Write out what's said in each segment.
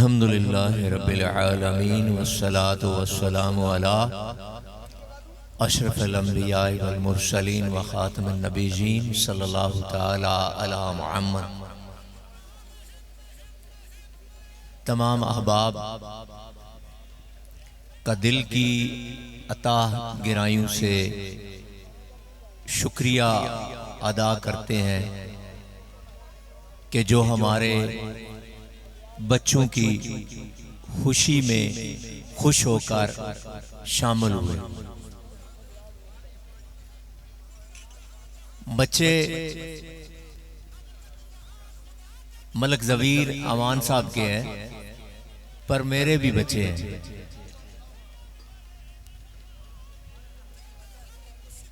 अल्हम्दुलिल्लाहि रब्बिल आलमीन वस्सलातु वस्सलामु अला अशरफिल अंबिया वल मुरसलीन व खातमिन नबिय्यीन सल्लल्लाहु तआला अला मुहम्मद। तमाम अहबाब का दिल की अताह गिराइयों से शुक्रिया अदा करते हैं कि जो हमारे बच्चों की खुशी में खुश होकर शामिल हुए। बच्चे मलक ज़वीर अमान साहब के हैं, पर मेरे भी बच्चे हैं।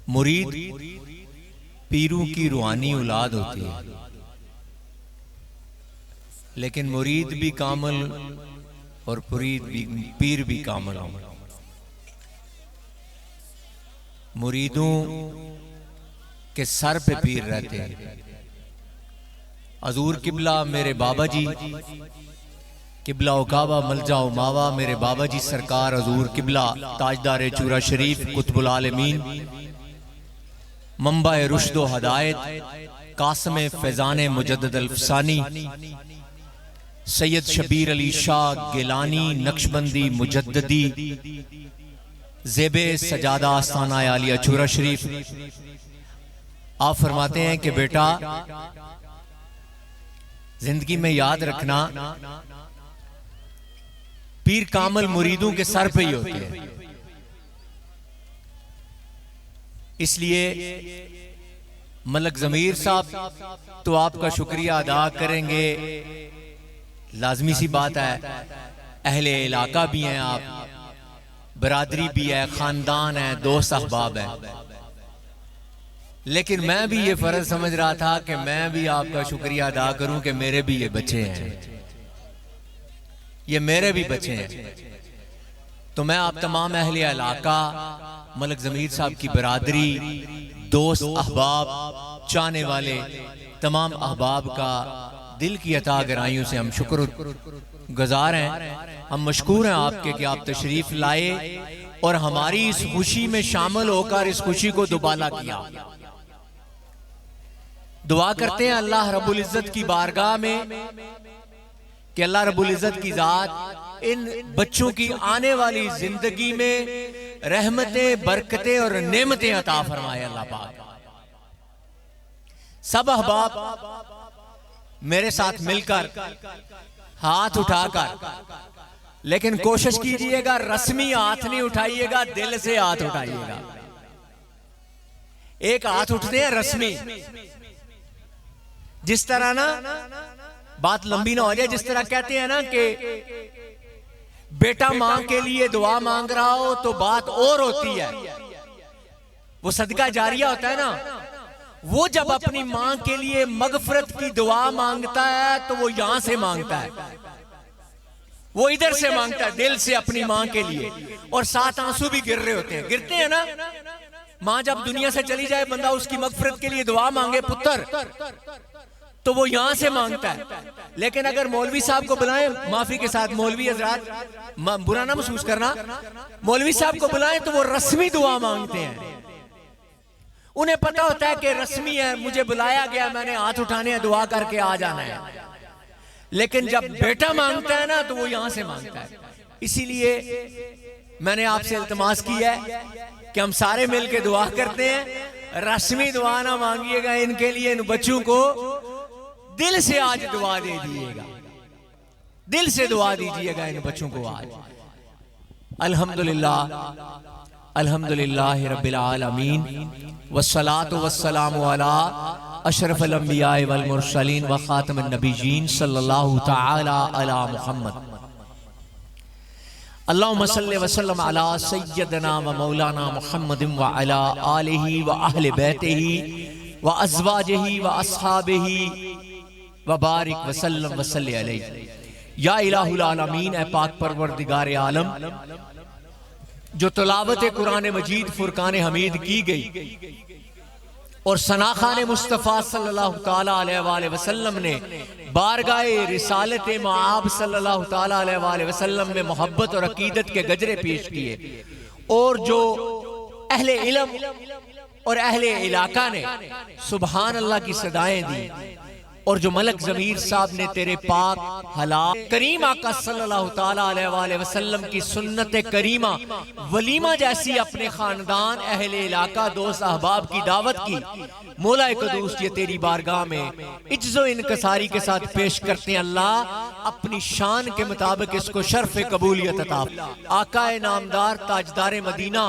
मुरीद पीरों की रूहानी औलाद होती है, लेकिन मुरीद भी कामल और पीर भी कामल हो। मुरीदों के सर पे पीर रहते हैं। हजूर किबला मेरे बाबा जी, किबला उकाबा मलजाओ मावा मेरे बाबा जी सरकार हजूर किबला ताजदार चूरा शरीफ कुतुबुल आलमीन मंबा रुश्दो हदायत कासम फैजान मुजद्दद अल्फसानी सैयद शबीर अली शाह गिलानी नक्शबंदी मुजद्ददी ज़ेबे सजादा आस्ताना आलिया चूरा शरीफ। आप फरमाते हैं कि बेटा जिंदगी में याद रखना, पीर कामल मुरीदों के सर पे ही होते हैं। इसलिए मलक ज़मीर साहब तो आपका शुक्रिया अदा करेंगे, लाजमी सी बात है। अहले इलाका भी हैं आप, बरादरी भी है, खानदान है, दोस्त अहबाब है। लेकिन मैं भी ये फर्ज समझ रहा था कि मैं भी आपका शुक्रिया अदा करूं कि मेरे भी ये बच्चे हैं, ये मेरे भी बच्चे हैं। तो मैं आप तमाम अहले इलाका, मलक ज़मीर साहब की बरादरी, दोस्त अहबाब, चाहने वाले तमाम अहबाब का दिल की अता गहराइयों से हम शुक्र गुजार हैं। हम मशकूर हैं आपके कि आप तशरीफ लाए और हमारी इस खुशी में शामिल होकर इस खुशी को दुबाला किया। दुआ करते हैं अल्लाह रब्बुल इज्जत की बारगाह में कि अल्लाह रब्बुल इज्जत की जात इन बच्चों की आने वाली जिंदगी में रहमतें, बरकतें और नेमतें अता फरमाए अल्लाह पाक। सब अहबाब मेरे साथ मिलकर हाथ उठाकर, लेकिन कोशिश कीजिएगा रस्मी हाथ नहीं उठाइएगा, दिल से हाथ उठाइएगा। एक हाथ उठते हैं रस्मी, जिस तरह ना बात लंबी ना हो जाए, जिस तरह कहते हैं ना कि बेटा मां के लिए दुआ मांग रहा हो तो बात और होती है। वो सदका जारिया होता है ना, वो जब अपनी मां के लिए मगफरत की दुआ मांगता है तो वो यहां से मांगता है, वो इधर से मांगता है दिल से अपनी मां के लिए, और साथ आंसू भी गिर रहे होते हैं। गिरते हैं ना, मां जब दुनिया से चली जाए, बंदा उसकी मगफरत के लिए दुआ मांगे पुत्र, तो वो यहां से मांगता है। लेकिन अगर मौलवी साहब को बुलाएं, माफी के साथ मौलवी हजरात बुरा ना महसूस करना, मौलवी साहब को बुलाएं तो वो रस्मी दुआ मांगते हैं। उन्हें पता होता है कि रस्मी है, मुझे बुलाया गया, मैंने हाथ उठाने हैं, दुआ करके आ जाना है। लेकिन जब बेटा मांगता है ना तो वो यहां से मांगता है। इसीलिए मैंने आपसे इल्तिमास की है कि हम सारे मिलकर दुआ करते हैं। रस्मी दुआ ना मांगिएगा इनके लिए, इन बच्चों को दिल से आज दुआ दे दीजिएगा, दिल से दुआ दीजिएगा इन बच्चों को आज। अल्हम्दुलिल्लाह अल्हम्दुलिल्लाह रब्बिल आलमीन वस्सलातु वस्सलामु अला अशरफिल अंबिया वल मुरसलीन व खातमिन नबिय्यीन सल्लल्लाहु तआला अला मुहम्मद। अल्लाहुम्मा सल्लि व सल्लिम अला सय्यदना व मौलाना मुहम्मदिन व अला आलिहि व अहले बैतिहि व अज़वाजिहि व अस्हाबिहि व बारिक व सल्लम व सल्लि अलैहि। या इलाहुल आलमीन, ए पाक परवरदिगार आलम, जो तिलावत कुरान मजीद फुरकान हमीद की गई, और सनाखान मुस्तफ़ा सल्लल्लाहु ताला अलैहि वसल्लम ने बारगाहे रिसालत मआब सल्लल्लाहु ताला अलैहि वसल्लम में मोहब्बत और अकीदत के गजरे पेश किए। और जो अहले इल्म और अहले इलाका ने सुभान अल्लाह की सदाएं दी। और जो मलक ज़मीर साहब ने तेरे पाक हलाल करीम आका सल्लल्लाहु ताला अलैहि वसल्लम की सुन्नत करीमा वलीमा जैसी अपने खानदान अहले इलाका दोस्त अहबाब की दावत की, मौला कुदूस ये तेरी बारगाह में इज्जो इनकसारी के साथ पेश करते हैं। अल्लाह अपनी शान के मुताबिक इसको शर्फ कबूलियत अता। आकाए नामदार ताजदार मदीना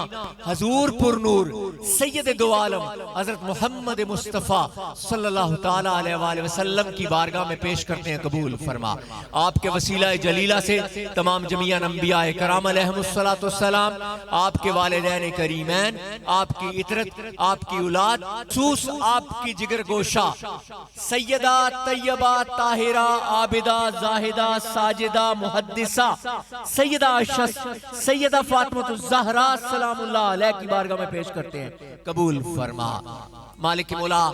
हजूर पुरनूर सैयद दो आलम हजरत मोहम्मद मुस्तफ़ा सल्लल्लाहु ताला अलैहि वसल्लम की बारगाह में पेश करते हैं, कबूल फरमा। आपके वसीला जलीला से तमाम जमिया अंबिया कराम अलैहिमुस्सलातु वस्सलाम, आपके वालिदैन करीमैन, आपकी इतरत, आपकी औलाद, सूस आपकी जिगर गोशा सैयदा तैयबा ताहिरा आबिदा जाहिदा साजिदा मुहद्दिसा सैयदा अशस सैयदा फातिमा ज़हरा सलामुल्लाह अलैहा की बारगाह में पेश करते हैं, कबूल फरमा। मालिक मौला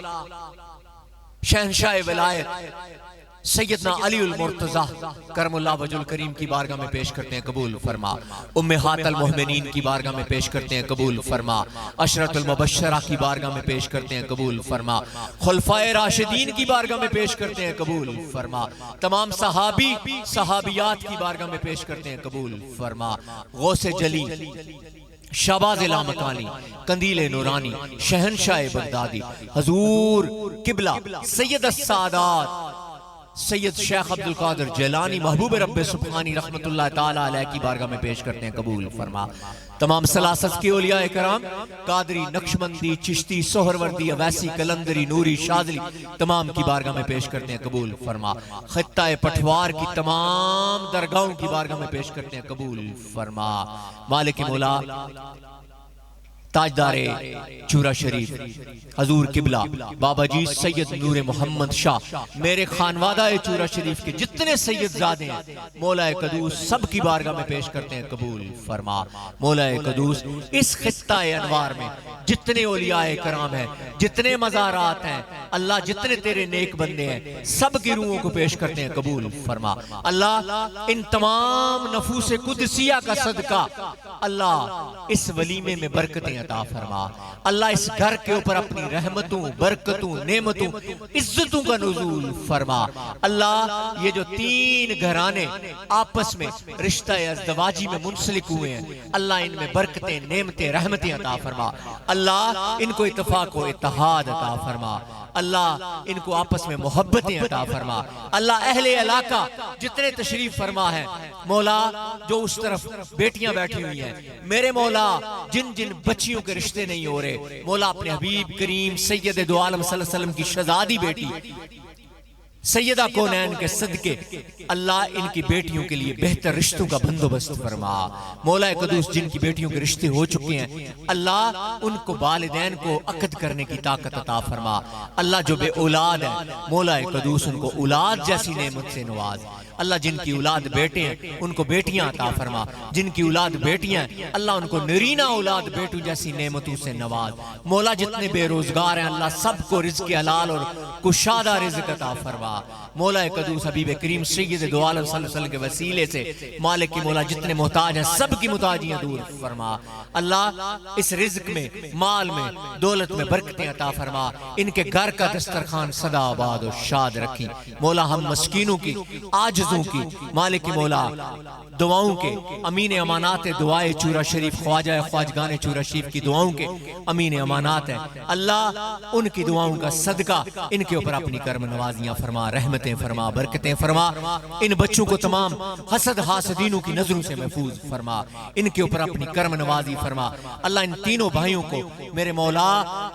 शहंशाह विलायत सैयदना अलीउल मुर्तज़ा करमुल्लाह वजुल करीम की बारगाह में पेश करते हैं, कबूल फरमा। उम्महातुल मोमिनीन की बारगाह में पेश करते हैं, कबूल फरमा। अशरतुल मुबश्शरा की बारगाह में पेश करते हैं, कबूल फरमा। खुलफाए राशिदीन की बारगाह में पेश करते हैं, कबूल फरमा। तमाम सहाबी सहाबियात की बारगाह में पेश करते हैं, कबूल फरमा। गौसे जली शहबाज लामकानी कंदील नूरानी शहनशाह बगदादी हजूर किबला सैयद अस्सादात सैयद शेख अब्दुल कादिर जैलानी महबूब रब्बे सुब्हानी रहमतुल्लाह ताला अलैह की बारगाह में पेश करते हैं, कबूल फरमा। तमाम सलासत के औलिया कराम कादरी नक्शबंदी चिश्ती सोहरवर्दी अवैसी कलंदरी नूरी शादली तमाम की बारगाह में पेश करते हैं, कबूल फरमा। खित्ता पठवार की तमाम दरगाहों की बारगाह में पेश करते हैं, कबूल फरमा। मालिक मौला ताजदारे चूरा शरीफ हजूर किबला बाबा जी सैयद नूर मोहम्मद शाह मेरे खानवादा चूरा शरीफ के जितने सैयद ज़ादे हैं मौला कदूस सब की बारगाह में पेश करते हैं, कबूल फरमा। मौला कदूस इस खित्ता अनवार में जितने औलियाए कराम हैं, जितने मज़ारात हैं, अल्लाह जितने तेरे नेक बंदे हैं सब की रूहों को पेश करते हैं, कबूल फरमा। अल्लाह इन तमाम नफूस कुदसिया का सदका अल्लाह इस वलीमे में बरकतें अता फरमा। अल्लाह इस घर के ऊपर अपनी रहमतों बरकतों नेमतों इज्जतों का नुज़ूल फरमा। अल्लाह ये जो तीन घराने आपस में रिश्ता अज़दवाजी में मुंसलिक हुए हैं अल्लाह इनमें बरकतें नेमतें रहमतें अता फरमा। अल्लाह इनको इत्तफाक व इत्तेहाद अता फरमा। अल्लाह इनको आपस में मोहब्बतें अता फरमा। अल्लाह अहले इलाका जितने तशरीफ फरमा है मौला, जो उस तरफ बेटियां बैठी हुई हैं मेरे मौला, जिन जिन बच्चियों के रिश्ते नहीं हो रहे मौला, अपने हबीब करीम सैयद दो आलम सल्लल्लाहु अलैहि वसल्लम की शहजादी बेटी सैयदा कौनैन के सदके अल्लाह इनकी बेटियों के लिए बेहतर रिश्तों का बंदोबस्त फरमा। मौला कदूस जिनकी बेटियों के रिश्ते हो चुके हैं अल्लाह उनको वालिदैन को अकद करने की ताकत अता फरमा। अल्लाह जो बे औलाद है मौला कदूस उनको औलाद जैसी नेमत से नवाज। अल्लाह जिनकी औलाद बेटे हैं उनको बेटियां अता फरमा, जिनकी औलाद बेटियां हैं अल्लाह उनको नरीना औलाद बेटू जैसी नेमतों से नवाज। मौला जितने बेरोजगार हैं अल्लाह सबको रिज़्क़ हलाल और कुशादा रिज़्क़ अता फरमा। मौला कदूस हबीब करीम सैयद दो आलम सल्लल्लाहु अलैहि वसल्लम के वसीले से मालिक की मौला जितने मोहताज हैं सब की मोहताजियां दूर फरमा। अल्लाह इस रिज़्क़ में माल में दौलत में बरकतें अता फरमा। इनके घर का दस्तरखान सदा आबाद और शाद रखी। मौला हम मस्कीनों की आजिज़ों की मालिक की मौला दुआओं के अमीन अमानात दुआए चूरा शरीफ ख्वाजा ख्वाजगान चूरा शरीफ की दुआओं के अमीन अमानात है अल्लाह उनकी दुआओं का सदका इनके ऊपर अपनी कर्म नवाजियां फरमा, रहमतें फरमा, बरकतें फरमा। इन बच्चों को तमाम हसद हासदीनों की नजरों से महफूज फरमा, इनके ऊपर अपनी कर्म नवाजी फरमा। अल्लाह इन तीनों भाइयों को मेरे मौला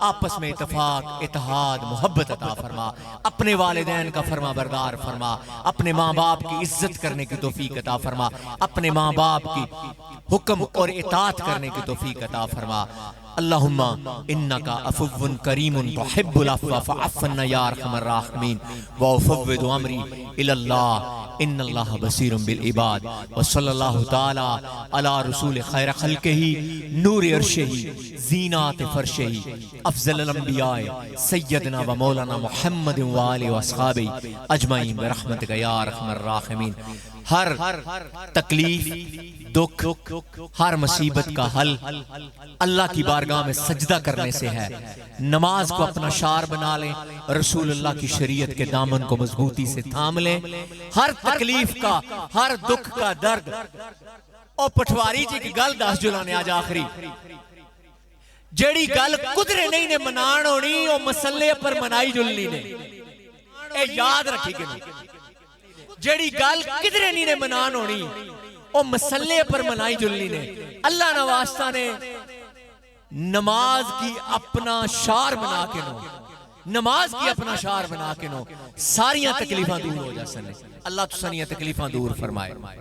आपस में इत्तेफाक इत्तेहाद मोहब्बत अता फरमा। अपने वालिदैन का फरमा बरदार फरमा, अपने माँ बाप की इज्जत करने की तौफीक अता फरमा, अपने माँ बाप की हुक्म और इताअत करने की तौफीक अता फरमा। अल्लाहुम्मा इन्नका अफ़ुव्वुन करीमुन तुहिब्बुल अफ़्व फ़अफ़्फ़िना या अरहमर राहिमीन व उफ़व्विदु अम्री इलल्लाह इन्नल्लाह बसीरुम बिल इबाद व सल्लल्लाहु तआला अला रसूल खैर खल्क़िही नूर अर्शिही ज़ीनात फ़र्शिही अफ़ज़लुल अंबिया सय्यदना व मौलाना मुहम्मद व आलिहि व अस्हाबिही अजमईन बिरहमतिका या अरहमर राहिमीन। हर तकलीफ, दुख, हर मुसीबत का हल अल्लाह की बारगाह में सजदा करने से है। नमाज को अपना शार बना लें, रसूलुल्लाह की शरीयत के दामन को मजबूती से थाम लें। हर तकलीफ का, हर दुख का दर्द और पटवारी जी की गल दस जुलाने आज आखिरी जेड़ी गल कुदरे नहीं ने मनान होनी और मसले पर मनाई जुलनी ने, ए याद रखी कि जेड़ी गल किधरे नहीं ने मनान होनी और मसले पर मनाई जुलनी ने। अल्लाह ना वास्ता ने नमाज की अपना शार बना के नो, नमाज की अपना शार बना के नो सारियां तकलीफां दूर हो जा सने। अल्लाह तो सारियां तकलीफां दूर फरमाए।